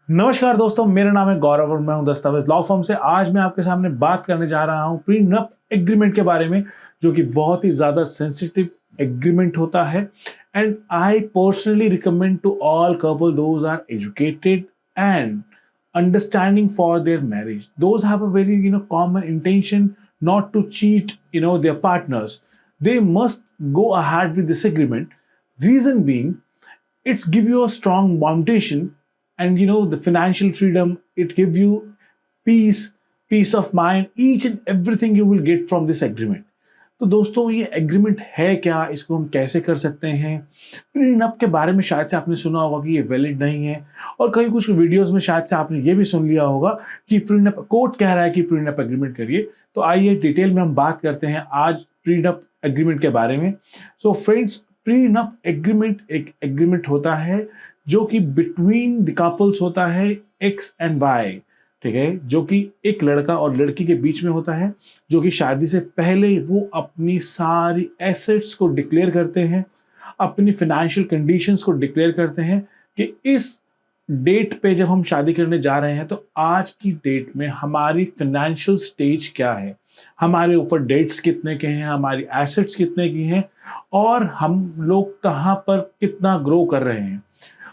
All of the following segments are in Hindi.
नमस्कार दोस्तों, मेरा नाम है गौरव और मैं हूं दस्तावेज लॉ फर्म से। आज मैं आपके सामने बात करने जा रहा हूं प्रीनप एग्रीमेंट के बारे में, जो कि बहुत ही ज्यादा सेंसिटिव एग्रीमेंट होता है। And I personally recommend to all couple those are educated and understanding for their marriage, those have a very common intention not to cheat their partners. They must go ahead with this agreement. Reason being, it's give you a strong foundation, and the financial freedom. It give you peace of mind, each and everything you will get from this agreement. तो दोस्तों, ये एग्रीमेंट है क्या, इसको हम कैसे कर सकते हैं? प्रीनप के बारे में शायद से आपने सुना होगा कि ये वैलिड नहीं है, और कई कुछ वीडियोस में शायद से आपने ये भी सुन लिया होगा कि प्रीनप कोर्ट कह रहा है कि प्रीनप एग्रीमेंट करिए। तो आइए डिटेल में हम बात करते हैं आज प्रीनप एग्रीमेंट के बारे में। सो फ्रेंड्स, प्रीनप एग्रीमेंट एक एग्रीमेंट होता है जो कि बिटवीन द कपल्स होता है, एक्स एंड वाई, ठीक है, जो कि एक लड़का और लड़की के बीच में होता है, जो कि शादी से पहले वो अपनी सारी एसेट्स को डिक्लेयर करते हैं, अपनी फाइनेंशियल कंडीशंस को डिक्लेयर करते हैं कि इस डेट पे जब हम शादी करने जा रहे हैं तो आज की डेट में हमारी फाइनेंशियल स्टेज क्या है, हमारे ऊपर डेट्स कितने के हैं, हमारी एसेट्स कितने की हैं, और हम लोग कहाँ पर कितना ग्रो कर रहे हैं।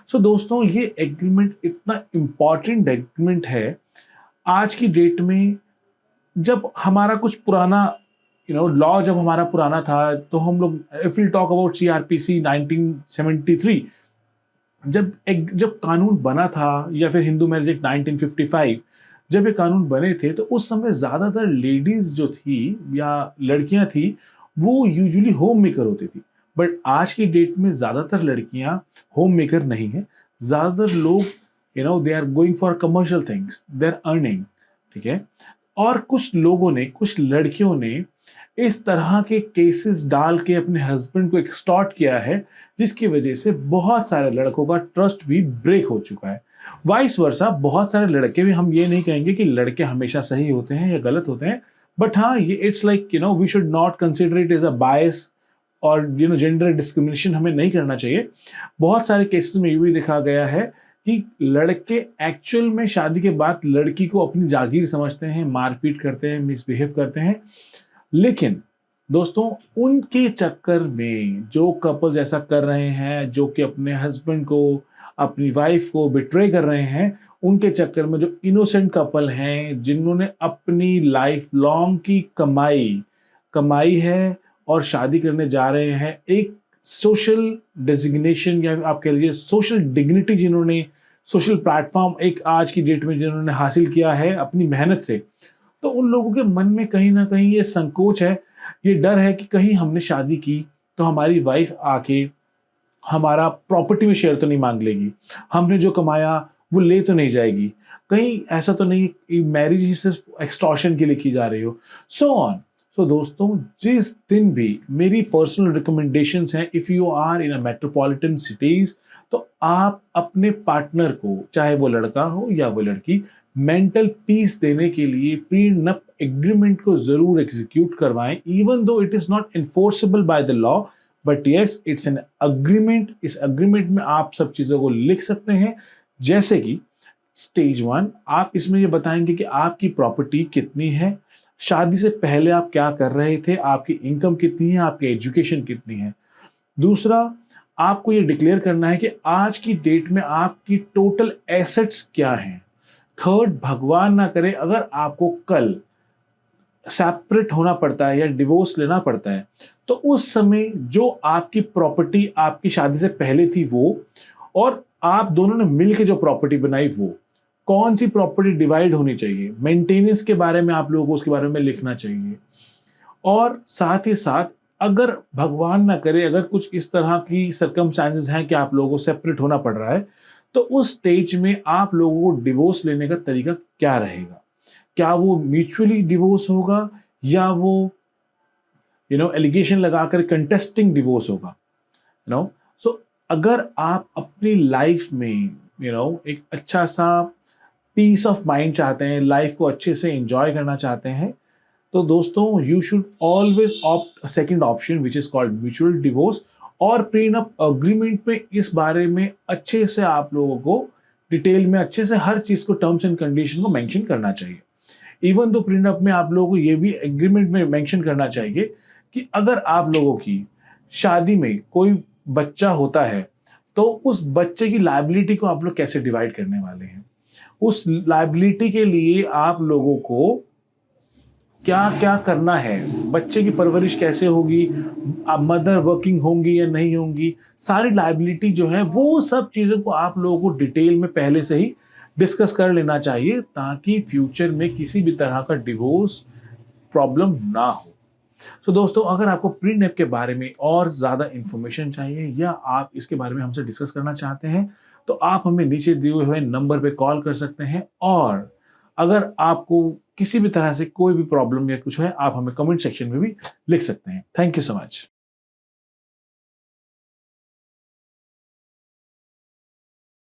सो दोस्तों, ये एग्रीमेंट इतना इम्पॉर्टेंट एग्रीमेंट है आज की डेट में। जब हमारा कुछ पुराना लॉ जब हमारा पुराना था, तो हम लोग if will talk about CrPC 1973, जब कानून बना था, या फिर हिंदू मैरिज एक्ट 1955 जब ये कानून बने थे, तो उस समय ज्यादातर लेडीज जो थी या लड़कियां थी वो यूजुअली होम मेकर होती थी। बट आज की डेट में ज्यादातर लड़कियां होम मेकर नहीं है, ज्यादातर लोग they are going for commercial things, they are earning, ठीक है। और कुछ लोगों ने, कुछ लड़कियों ने इस तरह के केसेस डाल के अपने हस्बैंड को एक्सटॉर्ट किया है, जिसकी वजह से बहुत सारे लड़कों का ट्रस्ट भी ब्रेक हो चुका है। वाइस वर्सा, बहुत सारे लड़के भी, हम ये नहीं कहेंगे कि लड़के हमेशा सही होते हैं या गलत होते हैं, बट हाँ, ये it's like we should not consider it as a bias और जेंडर डिस्क्रिमिनेशन हमें नहीं करना चाहिए। बहुत सारे केसेस में ये भी देखा गया है कि लड़के एक्चुअल में शादी के बाद लड़की को अपनी जागीर समझते हैं, मारपीट करते हैं, मिसबिहेव करते हैं। लेकिन दोस्तों, उनके चक्कर में जो कपल्स ऐसा कर रहे हैं, जो कि अपने हस्बैंड को, अपनी वाइफ को बिट्रे कर रहे हैं, उनके चक्कर में जो इनोसेंट कपल हैं, जिन्होंने अपनी लाइफ लॉन्ग की कमाई कमाई है और शादी करने जा रहे हैं, एक सोशल डेजिग्नेशन या आप कह लीजिए सोशल डिग्निटी, जिन्होंने सोशल प्लेटफॉर्म एक आज की डेट में जिन्होंने हासिल किया है अपनी मेहनत से, तो उन लोगों के मन में कहीं ना कहीं ये संकोच है, ये डर है कि कहीं हमने शादी की तो हमारी वाइफ आके हमारा प्रॉपर्टी में शेयर तो नहीं मांग लेगी, हमने जो कमाया वो ले तो नहीं जाएगी, कहीं ऐसा तो नहीं मैरिज ही सिर्फ एक्सटॉर्शन के लिए की जा रही हो, सो ऑन। सो दोस्तों, जिस दिन भी मेरी पर्सनल रिकमेंडेशंस हैं, if you are in a metropolitan cities, तो आप अपने पार्टनर को, चाहे वो लड़का हो या वो लड़की, मेंटल पीस देने के लिए प्रीनप एग्रीमेंट को जरूर एग्जीक्यूट करवाएं, even though it is not enforceable by the law, but yes, it's an agreement. इस अग्रीमेंट में आप सब चीजों को लिख सकते हैं, जैसे कि स्टेज 1, आप इसमें ये बताएंगे कि आपकी प्रॉपर्टी कितनी है, शादी से पहले आप क्या कर रहे थे, आपकी इनकम कितनी है, आपकी एजुकेशन कितनी है। दूसरा, आपको ये डिक्लेयर करना है कि आज की डेट में आपकी टोटल एसेट्स क्या हैं। थर्ड, भगवान ना करे अगर आपको कल सेपरेट होना पड़ता है या डिवोर्स लेना पड़ता है, तो उस समय जो आपकी प्रॉपर्टी आपकी शादी से पहले थी वो, और आप दोनों ने मिलकर जो प्रॉपर्टी बनाई, वो कौन सी प्रॉपर्टी डिवाइड होनी चाहिए, मेंटेनेंस के बारे में आप लोगों को उसके बारे में लिखना चाहिए। और साथ ही साथ, अगर भगवान ना करे अगर कुछ इस तरह की सर्कमस्टांसेस हैं कि आप लोगों को सेपरेट होना पड़ रहा है, तो उस स्टेज में आप लोगों को डिवोर्स लेने का तरीका क्या रहेगा। क्या वो म्यूचुअली डिवोर्स होगा, या वो एलिगेशन लगाकर कंटेस्टिंग डिवोर्स होगा। सो अगर आप अपनी लाइफ में एक अच्छा सा पीस ऑफ माइंड चाहते हैं, लाइफ को अच्छे से एंजॉय करना चाहते हैं, तो दोस्तों, you should always opt second option, which is called mutual divorce. और प्रीनप अग्रीमेंट में इस बारे में अच्छे से आप लोगों को डिटेल में अच्छे से हर चीज को, टर्म्स एंड कंडीशन को मेंशन करना चाहिए। इवन तो प्रीनप में आप लोगों को ये भी एग्रीमेंट में मेंशन करना चाहिए कि अगर आप लोगों की शादी में कोई बच्चा होता है तो उस बच्चे की लायबिलिटी को आप लोग कैसे डिवाइड करने वाले हैं, उस लायबिलिटी के लिए आप लोगों को क्या क्या करना है, बच्चे की परवरिश कैसे होगी, मदर वर्किंग होंगी या नहीं होंगी, सारी लायबिलिटी जो है वो सब चीज़ों को आप लोगों को डिटेल में पहले से ही डिस्कस कर लेना चाहिए, ताकि फ्यूचर में किसी भी तरह का डिवोर्स प्रॉब्लम ना हो। सो दोस्तों, अगर आपको प्रीनप के बारे में और ज़्यादा इंफॉर्मेशन चाहिए या आप इसके बारे में हमसे डिस्कस करना चाहते हैं, तो आप हमें नीचे दिए हुए नंबर पे कॉल कर सकते हैं। और अगर आपको किसी भी तरह से कोई भी प्रॉब्लम या कुछ है, आप हमें कमेंट सेक्शन में भी लिख सकते हैं। Thank you so much.